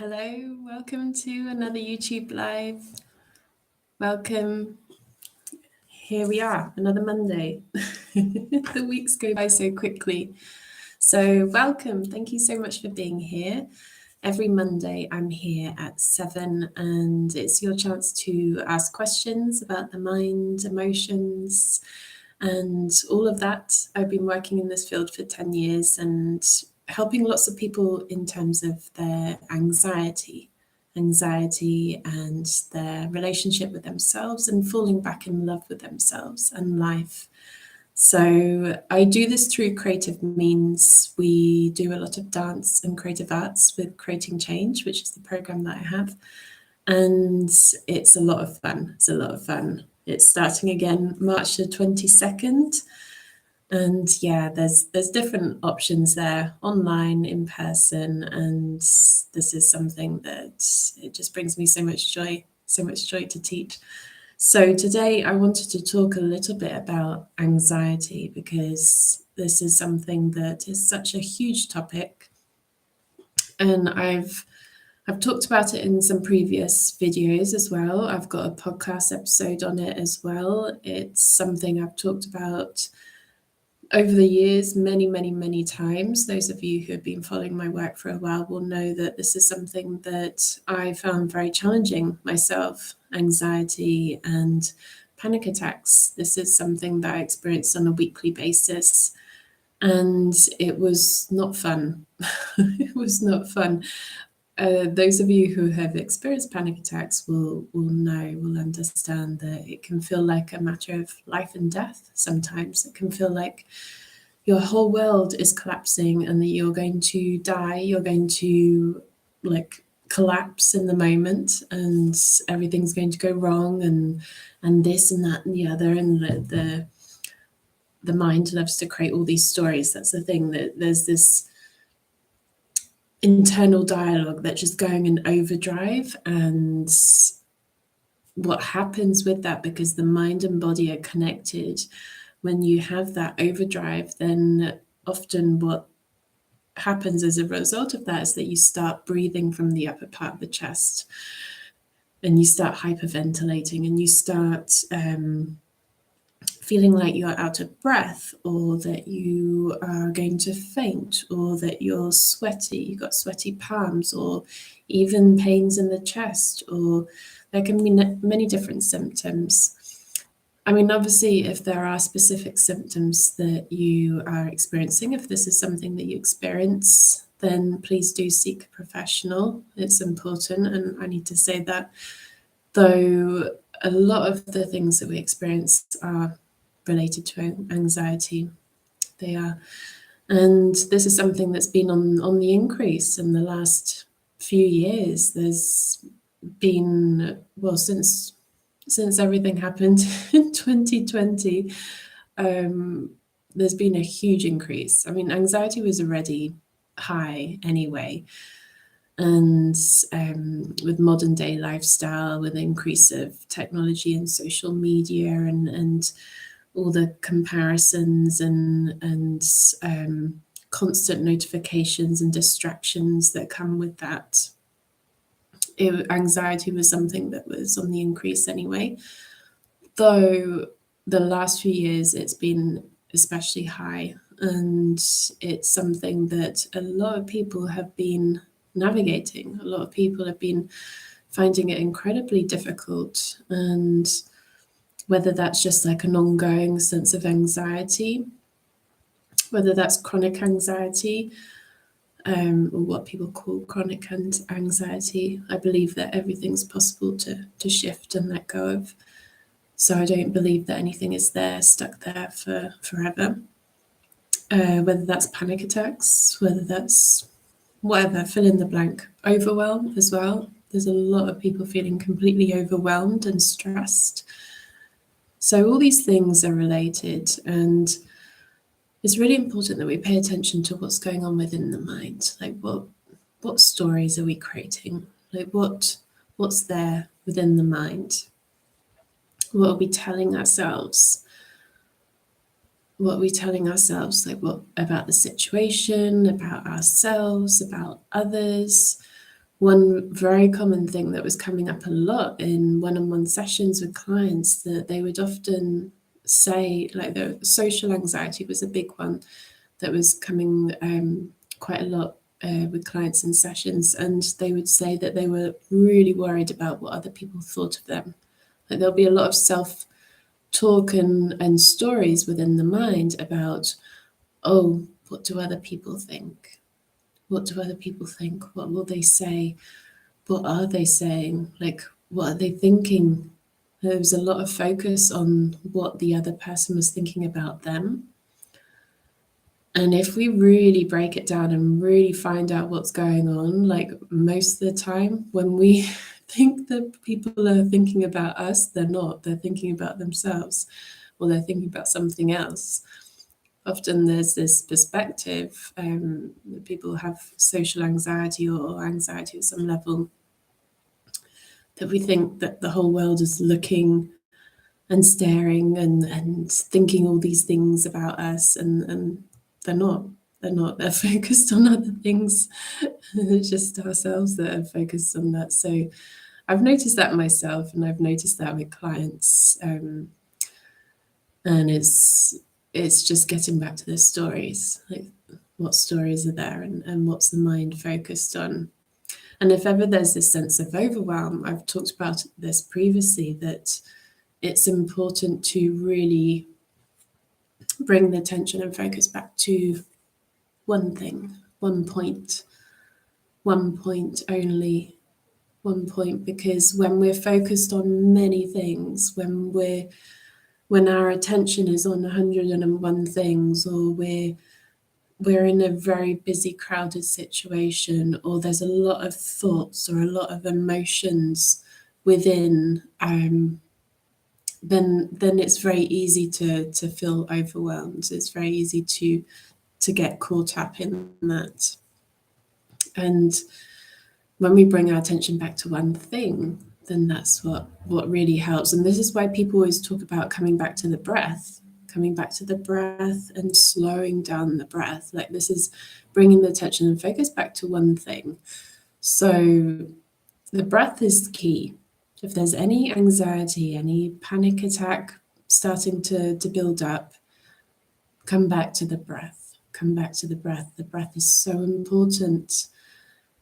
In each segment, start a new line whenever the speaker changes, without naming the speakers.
Hello, welcome to another YouTube Live. Welcome. Here we are, another Monday. The weeks go by so quickly. So welcome, thank you so much for being here. Every Monday I'm here at 7 and it's your chance to ask questions about the mind, emotions, and all of that. I've been working in this field for 10 years and helping lots of people in terms of their anxiety and their relationship with themselves and falling back in love with themselves and life. So I do this through creative means. We do a lot of dance and creative arts with Creating Change, which is the program that I have. And it's a lot of fun. It's starting again March the 22nd. And yeah, there's different options there, online, in person, and this is something that it just brings me so much joy to teach. So today I wanted to talk a little bit about anxiety because this is something that is such a huge topic, and I've talked about it in some previous videos as well. I've got a podcast episode on it as well. It's something I've talked about over the years, many times. Those of you who have been following my work for a while will know that this is something that I found very challenging myself, anxiety and panic attacks. This is something that I experienced on a weekly basis, and it was not fun. It was not fun. Those of you who have experienced panic attacks will understand that it can feel like a matter of life and death sometimes. It can feel like your whole world is collapsing and that you're going to die, you're going to collapse in the moment and everything's going to go wrong and this and that and the other, and the mind loves to create all these stories. That's the thing, that there's this internal dialogue that's just going in overdrive. And what happens with that, because the mind and body are connected, when you have that overdrive, then often what happens as a result of that is that you start breathing from the upper part of the chest and you start hyperventilating and you start feeling like you're out of breath, or that you are going to faint, or that you're sweaty, you've got sweaty palms, or even pains in the chest, or there can be many different symptoms. I mean, obviously, if there are specific symptoms that you are experiencing, if this is something that you experience, then please do seek a professional. It's important, and I need to say that, though a lot of the things that we experience are related to anxiety. They are. And this is something that's been on the increase in the last few years. There's been, well, since everything happened in 2020, there's been a huge increase. I mean, anxiety was already high anyway. And with modern day lifestyle, with the increase of technology and social media and all the comparisons and constant notifications and distractions that come with that, anxiety was something that was on the increase anyway. Though the last few years it's been especially high, and it's something that a lot of people have been navigating. A lot of people have been finding it incredibly difficult, and whether that's just like an ongoing sense of anxiety, whether that's chronic anxiety, or what people call chronic anxiety. I believe that everything's possible to shift and let go of. So I don't believe that anything is there, stuck there for forever. Whether that's panic attacks, whether that's whatever, fill in the blank. Overwhelm as well. There's a lot of people feeling completely overwhelmed and stressed. So all these things are related, and it's really important that we pay attention to what's going on within the mind. Like what stories are we creating? Like what's there within the mind? What are we telling ourselves? What are we telling ourselves? Like what about the situation, about ourselves, about others? one very common thing that was coming up a lot in one-on-one sessions with clients, that they would often say, like, the social anxiety was a big one that was coming quite a lot with clients in sessions, and they would say that they were really worried about what other people thought of them. Like, there'll be a lot of self-talk and stories within the mind about, oh, what do other people think? What do other people think? What will they say? What are they saying? Like, what are they thinking? There was a lot of focus on what the other person was thinking about them. And if we really break it down and really find out what's going on, like, most of the time when we think that people are thinking about us, they're not. They're thinking about themselves, or they're thinking about something else. Often there's this perspective that people have social anxiety or anxiety at some level, that we think that the whole world is looking and staring and thinking all these things about us, and they're not. They're not. They're focused on other things. It's just ourselves that are focused on that. So I've noticed that myself, and I've noticed that with clients. And it's just getting back to the stories, like, what stories are there, and what's the mind focused on. And if ever there's this sense of overwhelm, I've talked about this previously, that it's important to really bring the attention and focus back to one thing, one point only, one point. Because when we're focused on many things, when our attention is on 101 things, or we're in a very busy, crowded situation, or there's a lot of thoughts or a lot of emotions within, then it's very easy to feel overwhelmed. It's very easy to get caught up in that. And when we bring our attention back to one thing, then that's what really helps. And this is why people always talk about coming back to the breath and slowing down the breath. Like, this is bringing the attention and focus back to one thing. So the breath is key. If there's any anxiety, any panic attack starting to build up, come back to the breath. Come back to the breath. The breath is so important,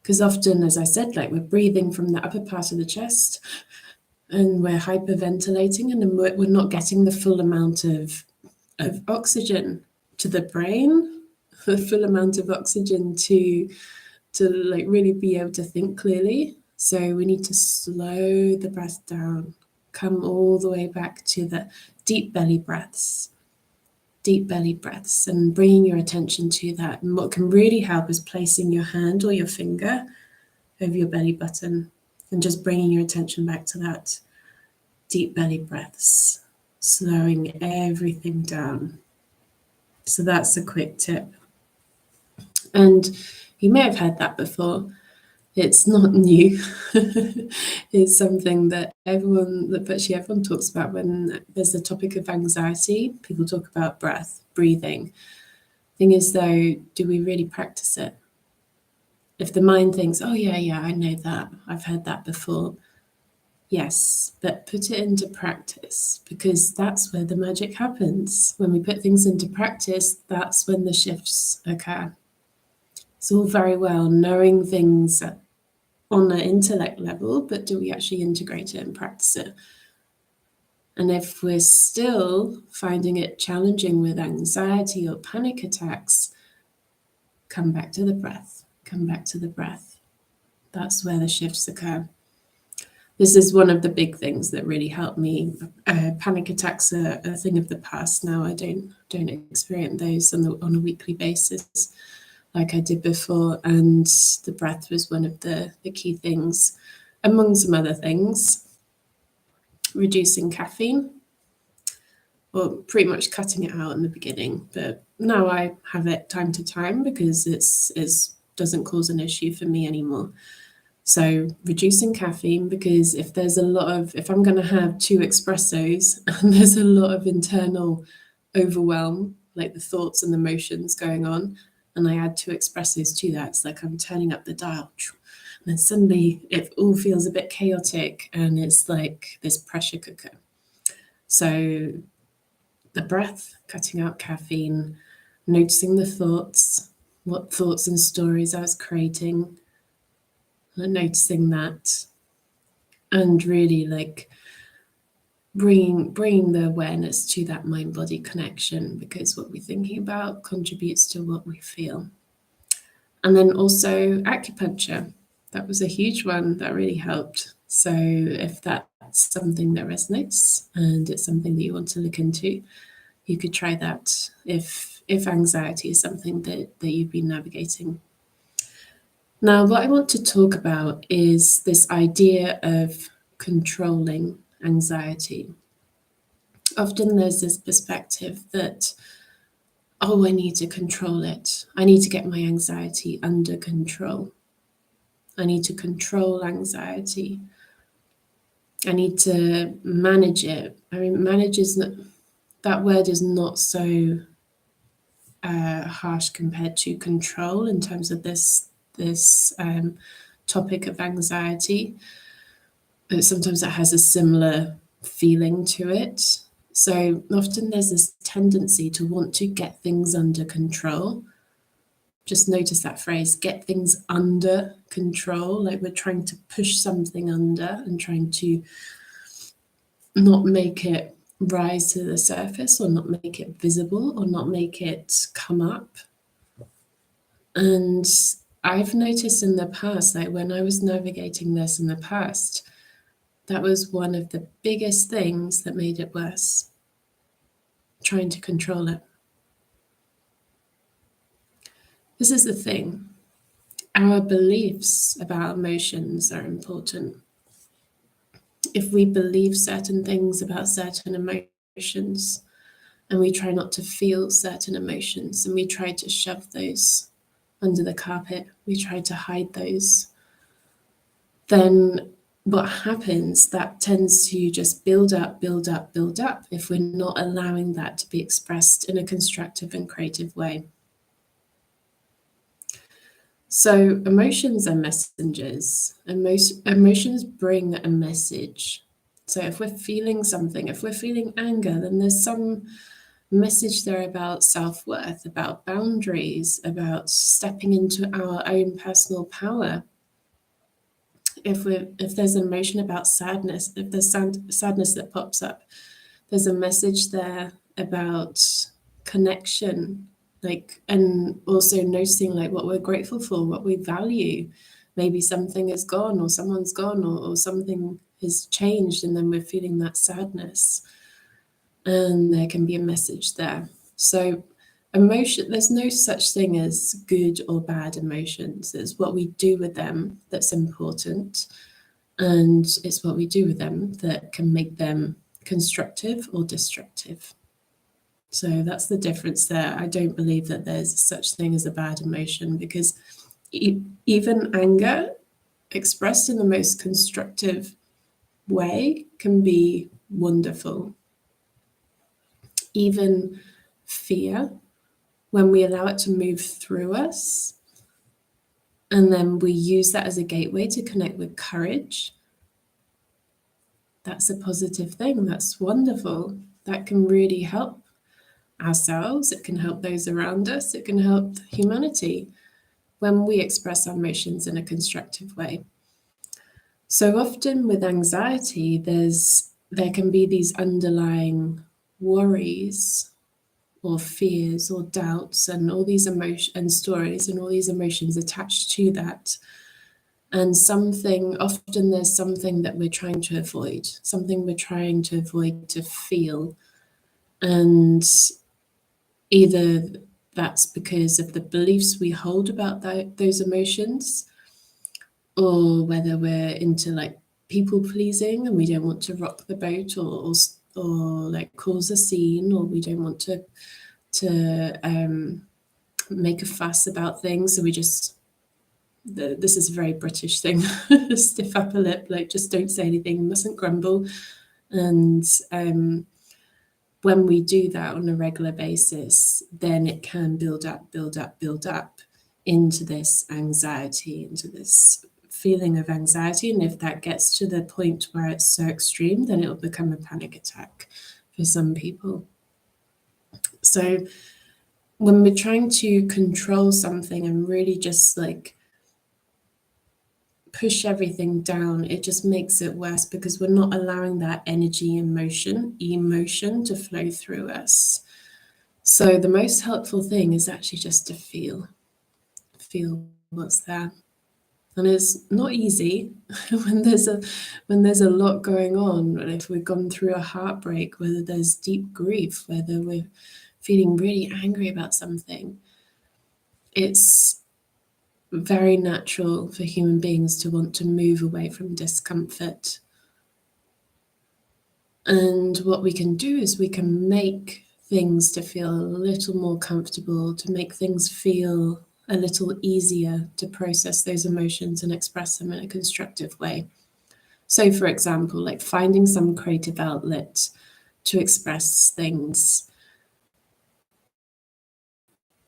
because often, as I said, like, we're breathing from the upper part of the chest, and we're hyperventilating, and then we're not getting the full amount of oxygen to the brain, the full amount of oxygen to like really be able to think clearly. So we need to slow the breath down, come all the way back to the deep belly breaths, and bringing your attention to that. And what can really help is placing your hand or your finger over your belly button and just bringing your attention back to that deep belly breaths, slowing everything down. So that's a quick tip. And you may have heard that before. It's not new. It's something that virtually everyone talks about when there's a topic of anxiety. People talk about breathing. Thing is, though, do we really practice it? If the mind thinks, oh yeah, I know that, I've heard that before. Yes, but put it into practice, because that's where the magic happens. When we put things into practice, that's when the shifts occur. It's all very well knowing things on an intellect level, but do we actually integrate it and practice it? And if we're still finding it challenging with anxiety or panic attacks, come back to the breath. Come back to the breath. That's where the shifts occur. This is one of the big things that really helped me. Panic attacks are a thing of the past now. I don't experience those on a weekly basis like I did before, and the breath was one of the key things, among some other things. Reducing caffeine, or pretty much cutting it out in the beginning, but now I have it time to time because it doesn't cause an issue for me anymore. So reducing caffeine, because if I'm going to have 2 espressos and there's a lot of internal overwhelm, like the thoughts and the emotions going on, and I add two espressos to that, it's like I'm turning up the dial. And then suddenly it all feels a bit chaotic and it's like this pressure cooker. So the breath, cutting out caffeine, noticing the thoughts, what thoughts and stories I was creating, and noticing that, and really like bringing the awareness to that mind-body connection, because what we're thinking about contributes to what we feel. And then also acupuncture. That was a huge one that really helped. So if that's something that resonates and it's something that you want to look into, you could try that if anxiety is something that you've been navigating. Now, what I want to talk about is this idea of controlling anxiety. Often there's this perspective that, oh, I need to control it. I need to get my anxiety under control. I need to control anxiety. I need to manage it. I mean, manage is not, that word is not so harsh compared to control in terms of this topic of anxiety. But sometimes it has a similar feeling to it. So often there's this tendency to want to get things under control. Just notice that phrase, get things under control, like we're trying to push something under and trying to not make it rise to the surface or not make it visible or not make it come up. And I've noticed in the past, like when I was navigating this in the past, that was one of the biggest things that made it worse, trying to control it. This is the thing. Our beliefs about emotions are important. If we believe certain things about certain emotions, and we try not to feel certain emotions, and we try to shove those under the carpet, we try to hide those, then what happens, that tends to just build up if we're not allowing that to be expressed in a constructive and creative way. So emotions are messengers, and most emotions bring a message. So if we're feeling something, if we're feeling anger, then there's some message there about self-worth, about boundaries, about stepping into our own personal power. If there's an emotion about sadness, if there's sadness that pops up, there's a message there about connection, like, and also noticing like what we're grateful for, what we value. Maybe something is gone or someone's gone or something has changed, and then we're feeling that sadness. And there can be a message there. So emotion, there's no such thing as good or bad emotions. It's what we do with them that's important. And it's what we do with them that can make them constructive or destructive. So that's the difference there. I don't believe that there's such thing as a bad emotion, because even anger expressed in the most constructive way can be wonderful. Even fear, when we allow it to move through us, and then we use that as a gateway to connect with courage, that's a positive thing. That's wonderful. That can really help ourselves. It can help those around us. It can help humanity when we express our emotions in a constructive way. So often with anxiety, there can be these underlying worries or fears or doubts and all these emotions and stories and all these emotions attached to that. And often there's something that we're trying to avoid, something we're trying to avoid to feel. And either that's because of the beliefs we hold about those emotions, or whether we're into like people pleasing and we don't want to rock the boat or like cause a scene, or we don't want to make a fuss about things. So we just, this is a very British thing, stiff upper lip, like just don't say anything, mustn't grumble. And when we do that on a regular basis, then it can build up, build up, build up into this anxiety, into this feeling of anxiety. And if that gets to the point where it's so extreme, then it'll become a panic attack for some people. So when we're trying to control something and really just like push everything down, it just makes it worse because we're not allowing that energy, emotion to flow through us. So the most helpful thing is actually just to feel what's there. And it's not easy when there's a lot going on. And if we've gone through a heartbreak, whether there's deep grief, whether we're feeling really angry about something, it's very natural for human beings to want to move away from discomfort. And what we can do is we can make things to feel a little more comfortable, to make things feel a little easier to process those emotions and express them in a constructive way. So, for example, like finding some creative outlet to express things.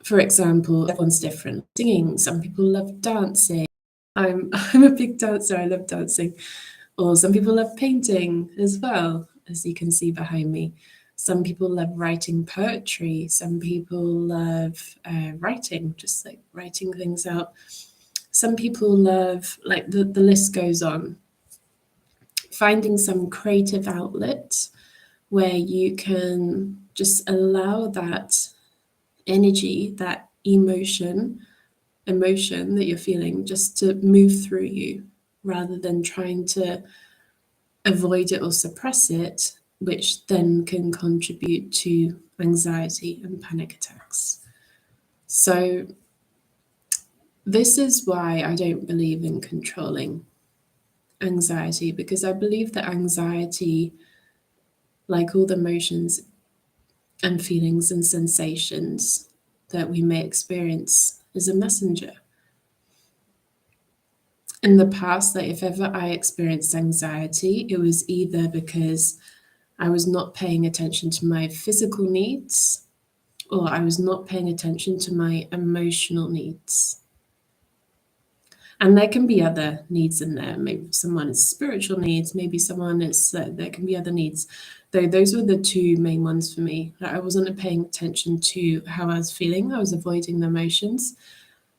For example, everyone's different. Singing, some people love dancing. I'm a big dancer, I love dancing. Or some people love painting as well, as you can see behind me. Some people love writing poetry. Some people love writing, just like writing things out. Some people love, like the list goes on. Finding some creative outlet where you can just allow that energy, that emotion that you're feeling just to move through you rather than trying to avoid it or suppress it, which then can contribute to anxiety and panic attacks. So this is why I don't believe in controlling anxiety, because I believe that anxiety, like all the emotions and feelings and sensations that we may experience, is a messenger. In the past, that if ever I experienced anxiety, it was either because I was not paying attention to my physical needs or I was not paying attention to my emotional needs. And there can be other needs in there. Maybe someone is spiritual needs, maybe someone is, there can be other needs. Though those were the two main ones for me. Like I wasn't paying attention to how I was feeling, I was avoiding the emotions,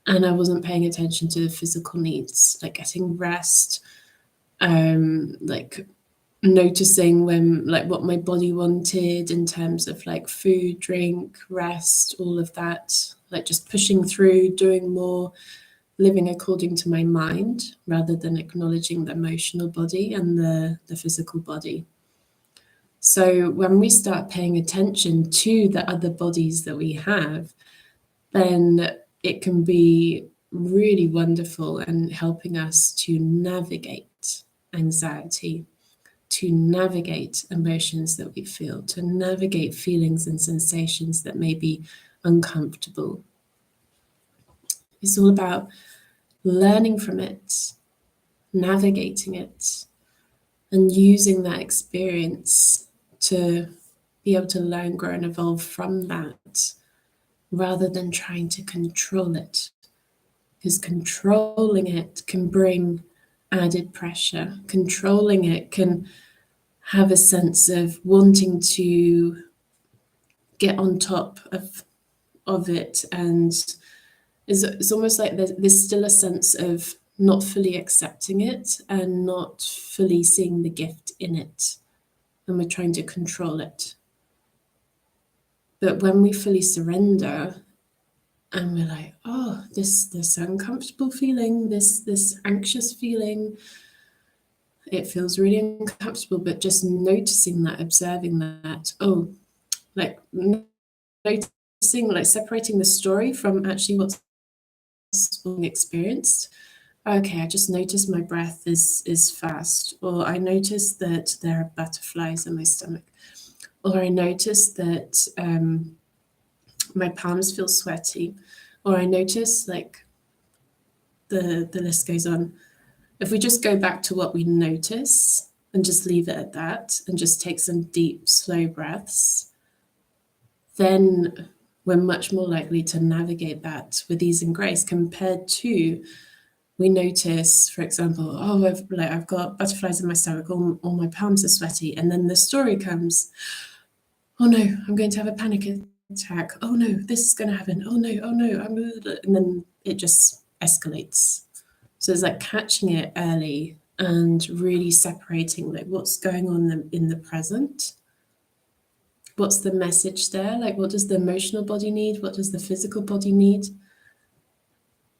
and I wasn't paying attention to the physical needs, like getting rest, like noticing when, like what my body wanted in terms of like food, drink, rest, all of that, like just pushing through, doing more, living according to my mind rather than acknowledging the emotional body and the physical body. So when we start paying attention to the other bodies that we have, then it can be really wonderful and helping us to navigate anxiety, to navigate emotions that we feel, to navigate feelings and sensations that may be uncomfortable. It's all about learning from it, navigating it, and using that experience to be able to learn, grow, and evolve from that rather than trying to control it. Because controlling it can bring added pressure. Controlling it can have a sense of wanting to get on top of it, and it's almost like there's still a sense of not fully accepting it and not fully seeing the gift in it, and we're trying to control it. But when we fully surrender and we're like, oh, this uncomfortable feeling, this anxious feeling, it feels really uncomfortable, but just noticing that, observing that, oh, like noticing, like separating the story from actually what's being experienced. Okay, I just noticed my breath is fast, or I noticed that there are butterflies in my stomach, or I noticed that my palms feel sweaty, or I notice, like the list goes on. If we just go back to what we notice and just leave it at that and just take some deep, slow breaths, then we're much more likely to navigate that with ease and grace, compared to, we notice, for example, oh, I've got butterflies in my stomach, all my palms are sweaty, and then the story comes, oh no, I'm going to have a panic attack. Oh no, this is going to happen. Oh no, and then it just escalates. So it's like catching it early and really separating like what's going on in the present. What's the message there? Like, what does the emotional body need? What does the physical body need?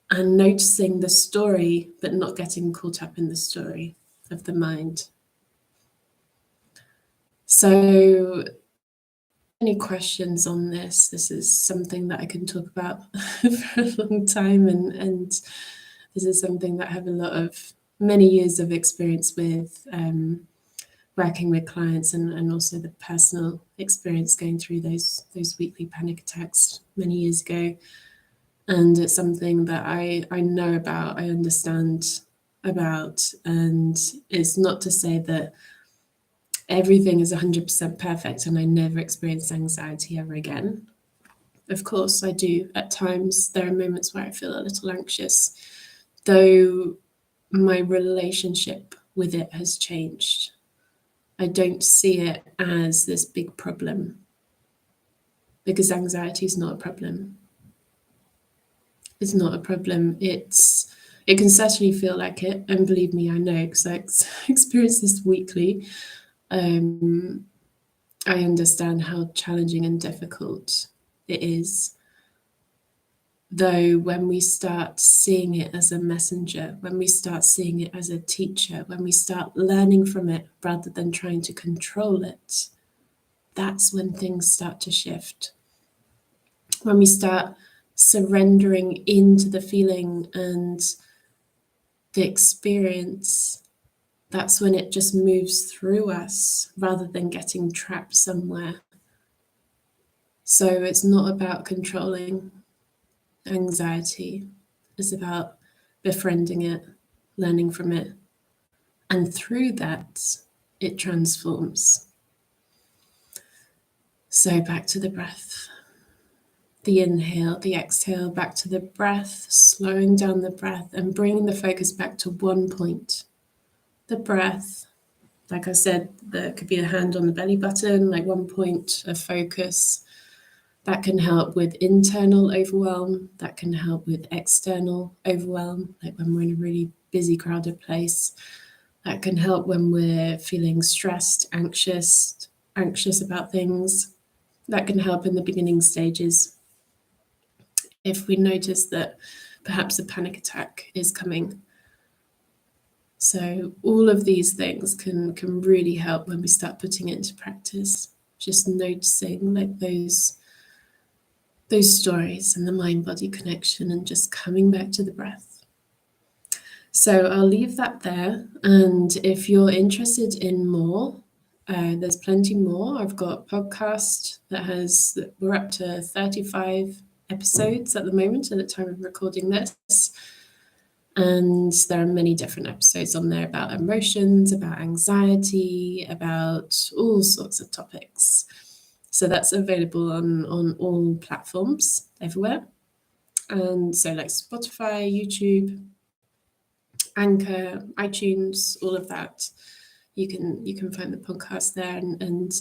And noticing the story, but not getting caught up in the story of the mind. So, any questions on this? This is something that I can talk about for a long time, and this is something that I have many years of experience with, working with clients, and also the personal experience going through those weekly panic attacks many years ago. And it's something that I know about, I understand about, and it's not to say that everything is 100% perfect and I never experience anxiety ever again. Of course I do. At times there are moments where I feel a little anxious, though my relationship with it has changed. I don't see it as this big problem, because anxiety is not a problem. It's not a problem. It can certainly feel like it, and believe me, I know, because I experience this weekly. I understand how challenging and difficult it is. Though when we start seeing it as a messenger, when we start seeing it as a teacher, when we start learning from it rather than trying to control it, that's when things start to shift. When we start surrendering into the feeling and the experience, that's when it just moves through us rather than getting trapped somewhere. So it's not about controlling anxiety, it's about befriending it, learning from it, and through that, it transforms. So back to the breath. The inhale, the exhale, back to the breath, slowing down the breath and bringing the focus back to one point. The breath. Like I said, there could be a hand on the belly button, like one point of focus. That can help with internal overwhelm. That can help with external overwhelm, like when we're in a really busy, crowded place. That can help when we're feeling stressed, anxious about things. That can help in the beginning stages. If we notice that perhaps a panic attack is coming. So all of these things can really help when we start putting it into practice. Just noticing like those stories and the mind-body connection, and just coming back to the breath. So I'll leave that there. And if you're interested in more, there's plenty more. I've got a podcast we're up to 35 episodes at the moment at the time of recording this. And there are many different episodes on there about emotions, about anxiety, about all sorts of topics. So that's available on all platforms everywhere. And so like Spotify, YouTube, Anchor, iTunes, all of that. You can find the podcast there, and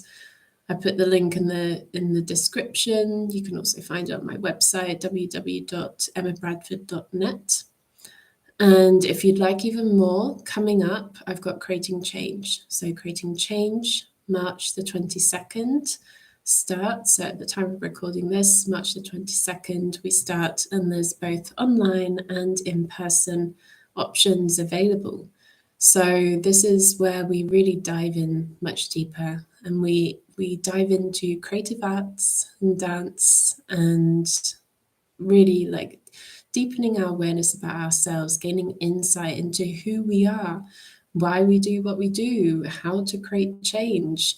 I put the link in the description. You can also find it on my website, www.emmabradford.net. And if you'd like even more, coming up, I've got Creating Change. So Creating Change, March the 22nd starts. So at the time of recording this, March the 22nd, we start, and there's both online and in-person options available. So this is where we really dive in much deeper, and we dive into creative arts and dance, and really like deepening our awareness about ourselves, gaining insight into who we are, why we do what we do, how to create change.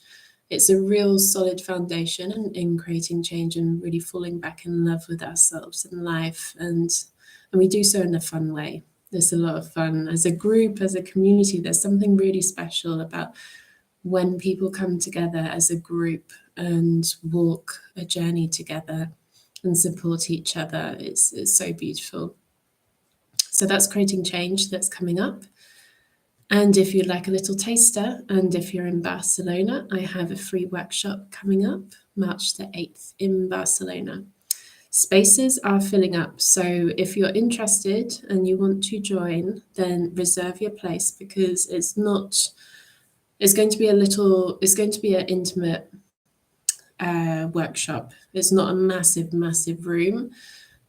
It's a real solid foundation in creating change and really falling back in love with ourselves and life, and we do so in a fun way. There's a lot of fun as a group, as a community. There's something really special about when people come together as a group and walk a journey together and support each other, it's so beautiful. So that's Creating Change that's coming up. And if you'd like a little taster, and if you're in Barcelona, I have a free workshop coming up March the 8th in Barcelona. Spaces are filling up, so if you're interested and you want to join, then reserve your place, because it's going to be an intimate workshop. It's not a massive room,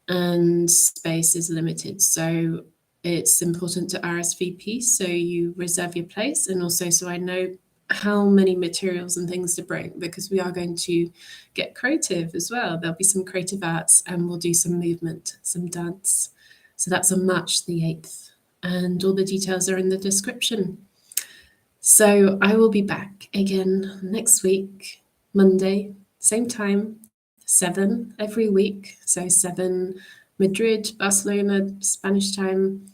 and space is limited, so it's important to RSVP so you reserve your place, and also so I know how many materials and things to bring, because we are going to get creative as well. There'll be some creative arts, and we'll do some movement, some dance. So that's on March the 8th, and all the details are in the description. So I will be back again next week, Monday, same time, 7 every week. So 7 Madrid, Barcelona, Spanish time,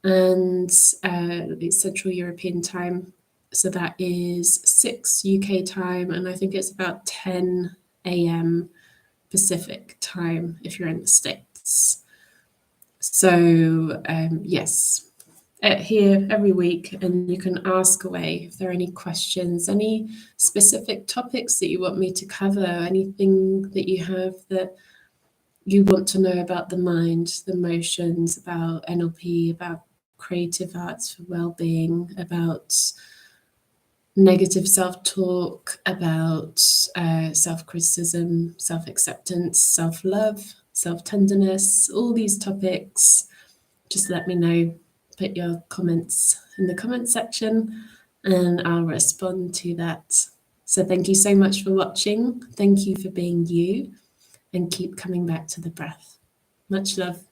and it's Central European time. So that is 6 UK time, and I think it's about 10 a.m. Pacific time if you're in the States. So yes, here every week, and you can ask away if there are any questions, any specific topics that you want me to cover, anything that you have that you want to know about the mind, the emotions, about NLP, about creative arts for well-being, about negative self-talk, about self-criticism, self-acceptance, self-love, self-tenderness, all these topics. Just let me know. Put your comments in the comment section and I'll respond to that. So thank you so much for watching. Thank you for being you, and keep coming back to the breath. Much love.